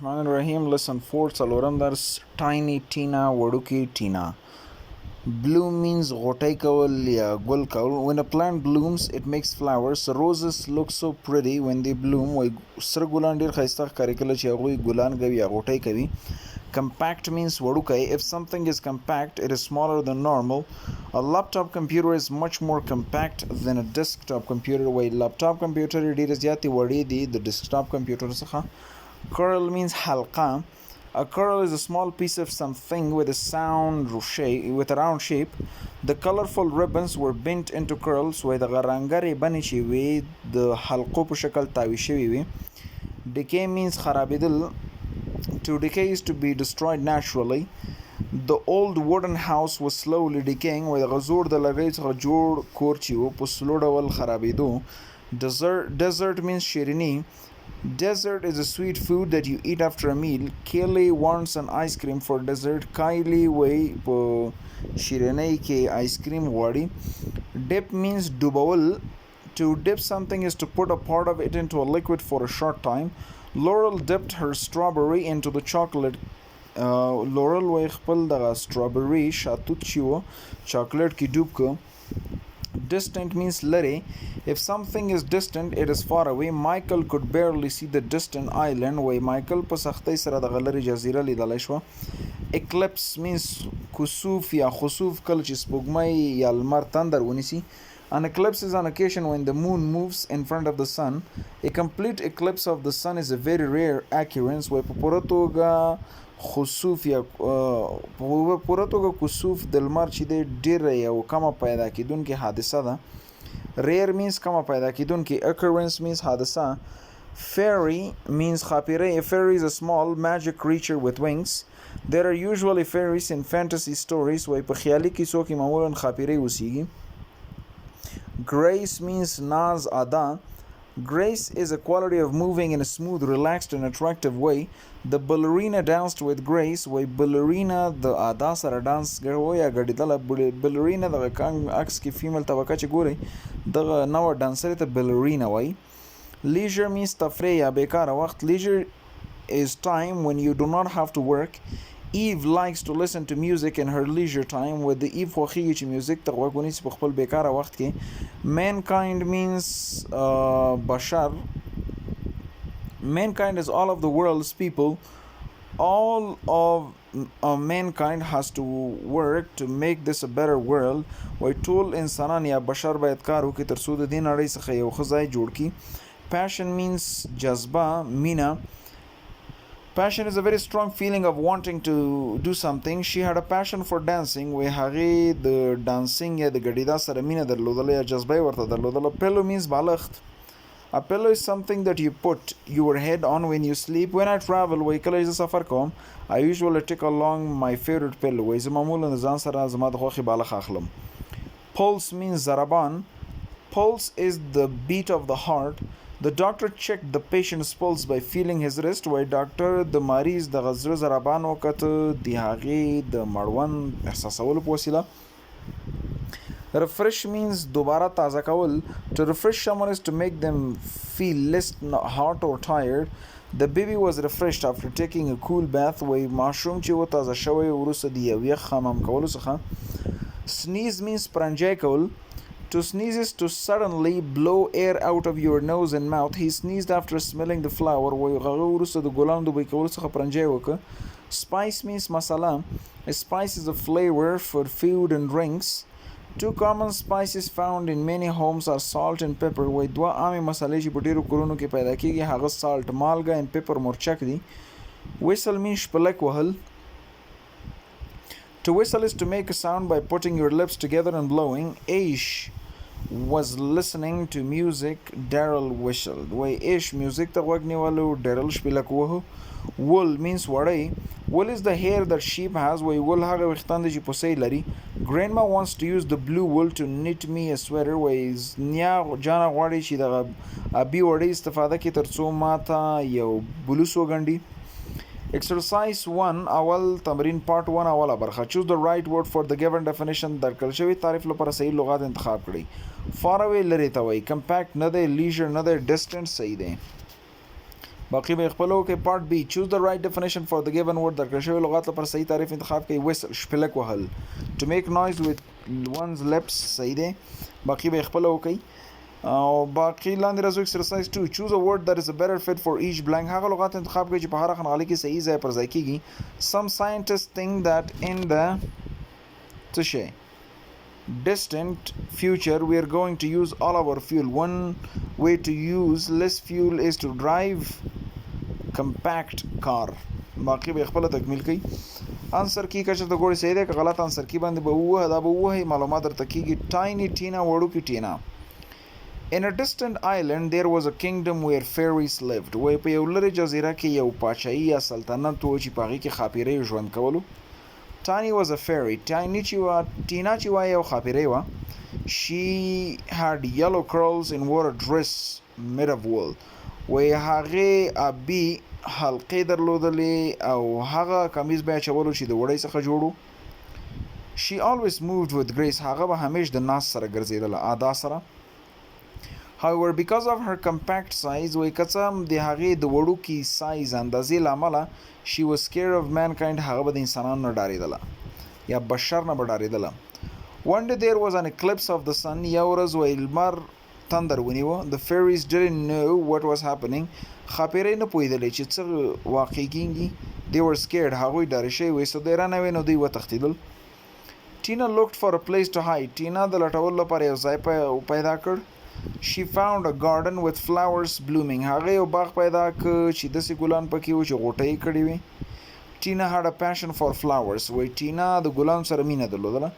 Bismillahirrahmanirrahim. Lesson 4 څلورم درس tiny tina وړوکی tina. Bloom means غوټۍ کول یا ګل کول. When a plant blooms it makes flowers. Roses look so pretty when they bloom. وای سره ګلان ډیر ښایسته ښکاري کله چې هغوی ګلان کوي یا غوټۍ کوي. Compact means وړوکی. If something is compact it is smaller than normal. A laptop computer is much more compact than a desktop computer. وای laptop computer ډیر زیاتې وړې دي د desktop computer څخه. Curl means halqa. A curl is a small piece of something with a round shape. The colorful ribbons were bent into curls. وای د غرنګرې بنې چې وي د حلقو په شکل تاوي شوي وي. Decay means خرابېدل. To decay is to be destroyed naturally. The old wooden house was slowly decaying. وای د غزور د لرګۍ څخه جوړ کور چې و په سلو ډول خرابېدو. Dessert means شیریني. Dessert is a sweet food that you eat after a meal. Kaylee wants an ice cream for dessert. Kylie way po shirinai ke ice cream wadi. Dip means dubawal. To dip something is to put a part of it into a liquid for a short time. Laurel dipped her strawberry into the chocolate. Laurel way khpal da strawberry shatut chiwo chocolate ki dub ko. Distant means lere. If something is distant, it is far away. Michael could barely see the distant island. Why Michael په سختۍ سره د غلري جزیره لیدلی شوه. Eclipse means کسوف یا خسوف کله چې سپوږمۍ یا لمر تندر ونیسي. An eclipse is an occasion when the moon moves in front of the sun. A complete eclipse of the sun is a very rare occurrence. وای په پوره توګه خسوف یا په پوره توګه کسوف د لمر چې دی ډېره یو کمه پیدا کېدونکې حادثه ده. Rare means کمه پیدا کېدونکې. Occurrence means حادثه. Fairy means خاپیره. A fairy is a small magic creature with wings. There are usually fairies in fantasy stories. وای په خیالي کیسو کې معمولا خاپیرې اوسیږي. Grace means ناز ادا. Grace is a quality of moving in a smooth, relaxed and attractive way. The ballerina danced with grace. Why ballerina the ادا سره dance کوي یا ګډېدله. ballerina دغه عکس کې female طبقه چې ګورئ دغه نوع ډانسرې ته ballerina وایي. Leisure means تفریح یا بیکاره وخت. Leisure is time when you do not have to work. Eve likes to listen to music in her leisure time. With the Eve خوښیږي چې میوزیک ته غوږ ونیسي په خپل بیکاره وخت کې. Mankind means بشر. Mankind is all of the world's people. All of mankind has to work to make this a better world. وای ټول انسانان یا بشر باید کار وکړي تر څو د دې نړۍ څخه یو ښه ځای جوړ کړي. Passion means جذبه مینه. Passion is a very strong feeling of wanting to do something. She had a passion for dancing. وی هغې د ډانسینګ یا د ګډېدا سره مینه درلودله یا جذبه یې ورته درلودله. Pillow means بالښت. A pillow is something that you put your head on when you sleep. When I travel, وی کله چې زه سفر کوم I usually take along my favorite pillow. وی زه معمولا د ځان سره زما د خوښې بالښت اخلم. Pulse means ضربان. Pulse is the beat of the heart. The doctor checked the patient's pulse by feeling his wrist. وای ډاکټر د مریض د زړه ضربان وکته د هغې د مړوند احساسولو په وسیله. Refresh means دوباره تازه کول. To refresh someone is to make them feel less hot or tired. The baby was refreshed after taking a cool bath. وای ماشوم چې و تازه شوی وروسته د یو یخ حمام کولو څخه. Sneeze means پرنجی کول. To sneeze is to suddenly blow air out of your nose and mouth. He sneezed after smelling the flower. وای هغه وروسته د ګلانو د بوی کولو څخه پرنجی وکړه. Spice means masala. A spice is a flavor for food and drinks. Two common spices found in many homes are salt and pepper. وای دوه عامې مسالې چې په ډېرو کورونو کې پیدا کېږي هغه salt مالګه and pepper مرچک دي. Whistle means شپلک وهل. To whistle is to make a sound by putting your lips together and blowing. Aish was listening to music. Daryl whistled. Why Aish music ته غوږ نیولو. Daryl شپلک وهو. Wool means وړی. Wool is the hair that sheep has. وای wool هغه ویښتان دي چې پسې لري. Grandma wants to use the blue wool to knit me a sweater. وای نیا جانا غواړي چې دغه ابي وړۍ استفاده کړي تر څو ماته یو بلوس وګنډي. Exercise 1 اول تمرین part 1 اوله برخه. Choose the right word for the given definition. درکړل شوي تعریف لپاره صحیح لغات انتخاب کړئ. Far away لرې ته وایي. Compact نه دی. Leisure نه دی. Distant صحیح دی. باقي به خپلو کې. Part B, choose the right definition for the given word. درکړل شوی لغات لپاره صحیح تعریف انتخاب کړئ. whistle شپلک وهل, to make noise with one's lips صحیح دی. باقي به خپلو کوي. او باقي لاندې راځو exercise 2, choose a word that is a better fit for each blank. هغه لغات انتخاب کړئ چې په هر خانغالي کې صحیح ځای پر ځای کیږي. Some scientists think that in the څه شی distant future we are going to use all our fuel. One way to use less fuel is to drive compact car. باقي به خپل تکمیل کوي. انسر کی کچه ته ګوري صحیح دی که غلط انسر کی باندې به وه دا به وه معلومات درته کیږي. tiny tina وړو کې ټینا. In a distant island there was a kingdom where fairies lived. وای په یو لرې جزیره کې یو پاچاهي یا سلطنت و چې په هغې کې ښاپیرۍ ژوند کولو. Tiny was a fairy. Tiny Tina چې وایي یو ښاپیرۍ وه. She had yellow curls and wore a dress made of wool. وایي هغې آبي حلقې درلودلې او هغه کمیز به یې اچولو چې د وړۍ څخه جوړ و. She always moved with grace. هغه به همیش د ناز سره ګرځېدله, ادا سره. However, because of her compact size, وایي که څه هم د هغې د وړوکي سایز اندازې له امله she was scared of mankind. هغه به د انسانانو نه ډارېدله یا بشر نه به ډارېدله. One day there was an eclipse of the sun. یو ورځ وایي لمر تندر ونیوه. The fairies didn't know what was happening. ښاپیرۍ نه پوهېدلې چې څه واقع کېږي. They were scared. هغوی ډارې شوي وې. So they ran away. نو دوی وتښتېدل. Tina looked for a place to hide. ټینا د لټولو لپاره یو ځای پیدا کړ. She found a garden with flowers blooming. هغه یو باغ پیدا کړ چې داسې ګلان پکې وو چې غوټۍ یې کړې وې. Tina had a passion for flowers. وایي ټینا د ګلانو سره مینه درلودله.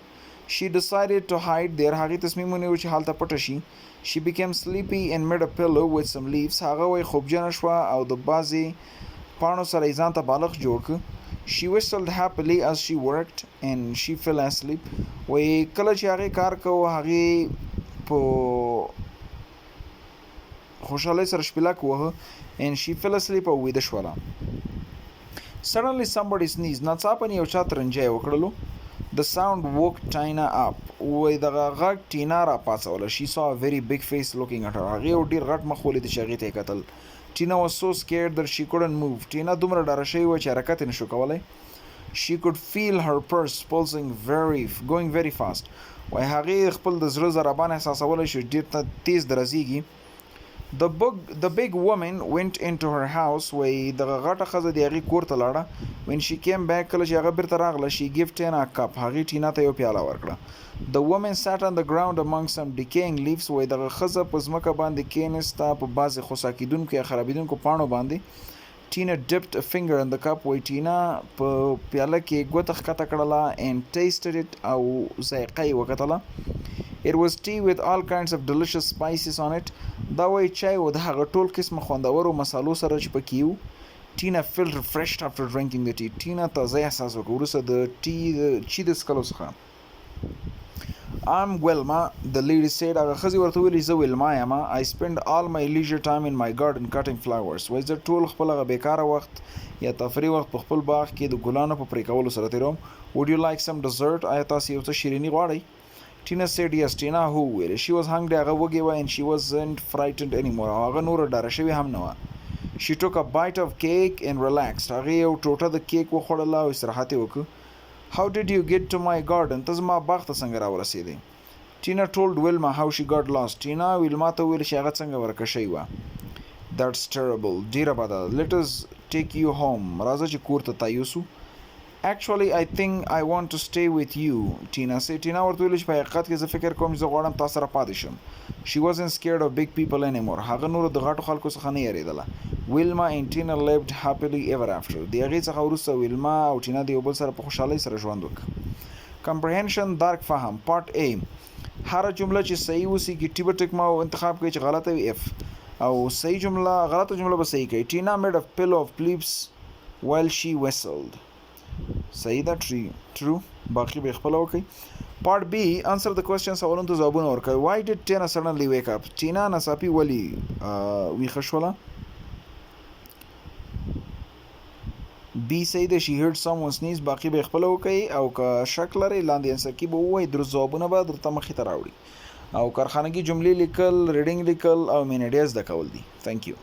She decided to hide there. هغې تصمیم ونیو چې هلته پټه شي. She became sleepy and made a pillow with some leaves. هغه وایي خوبجنه شوه او د بعضې پاڼو سره یې ځان ته بالښت جوړ کړ. She whistled happily as she worked and she fell asleep. وایي کله چې هغې کار کوو هغې په خوشحالۍ سره شپیلک وهه. and she fell asleep او ویده شوله. Suddenly somebody sneezed. ناڅاپه یو چا ترنجی وکړلو. The sound woke Tina up. وایي دغه غږ ټینا را پاڅوله. She saw a very big face looking at her. هغې یو ډېر غټ مخ ولید چې هغې ته یې کتل. Tina was so scared that she couldn't move. ټینا دومره ډاره شوې وه چې حرکت یې نشو کولی. She could feel her pulse going very fast. وایي هغې خپل د زړه ضربان احساسولی شو ډېر تیز درزیږي. The big woman went into her house. وایي دغه غټه ښځه د هغې کور ته لاړه. When she came back, کله چې هغه بیرته راغله, she gave Tina a cup. هغې ټینا ته یو پیاله ورکړه. The woman sat on the ground among some decaying leaves. وایي دغه ښځه په ځمکه باندې کېنسته په بعضې خوسا کېدونکو یا خرابېدونکو پاڼو باندې. Tina dipped a finger in the cup. وایي ټینا په پیاله کې ګوته ښکته کړله and tasted it او ذایقه یې وکتله. It was tea with all kinds of delicious spices on it. دا وایي چای و د هغه ټول قسمه خوندورو مسالو سره چې پکې وو. Tina felt refreshed after drinking the tea. ټینا تازه احساس وکړ وروسته د چی د څښلو څخه. I'm Wilma, the lady said. هغه ښځې ورته ویلي زه ویلما یم. I spend all my leisure time in my garden cutting flowers. وایي زه ټول خپل هغه بیکاره وخت یا تفریح وخت په خپل باغ کې د ګلانو په پرې کولو سره تېروم. Would you like some dessert? آیا تاسو یو څه شیریني غواړئ؟ Tina said yes. Tina who ویلې she was hungry. هغه وږې وه and she wasn't frightened anymore. هغه نوره ډاره شوې هم نه وه. She took a bite of cake and relaxed. هغې یو ټوټه د کیک وخوړله او استراحت یې وکړ. How did you get to my garden? ته زما باغ ته څنګه راورسېدې؟ Tina told Wilma how she got lost. Tina ویلما ته وویل چې هغه څنګه ورکه شوې وه. That's terrible. ډېره بده. Let us take you home. راځه چې کور ته تا یوسو. Actually, I think I want to stay with you. Tina said. Tina ورته ویل چې په حقیقت کې زه فکر کوم چې زه غواړم تا سره پاتې شم. She wasn't scared of big people anymore. هغه نور د غټو خلکو څخه نه یېرېدله. Wilma and Tina lived happily ever after. د هغې څخه وروسته ویلما او ټینا د یو بل سره په خوشحالۍ سره ژوند وکړ. Comprehension درک فهم. Part A. هره جمله چې صحیح وسیږي ټي به ټکمه انتخاب کوي چې غلطه وي F. او صحیح جمله غلطه جمله به صحیح کوي. Tina made a pillow of leaves while she whistled. صحیح ده true. باقي به خپله وکړئ. Part B. Answer the question. سوالونو ته ځوابونه ورکوئ. Why did Tina suddenly wake up? ټینا ناڅاپي ولې ویښه شوله؟ B صحیح ده. She heard someone sneeze. باقي به خپله وکړئ او که شک لرئ لاندې انسر کې به ووایئ. درست ځوابونه به درته مخې ته راوړي او کارخانګي جملې لیکل ریډینګ لیکل او مین ایډیا زده کول دي. Thank you.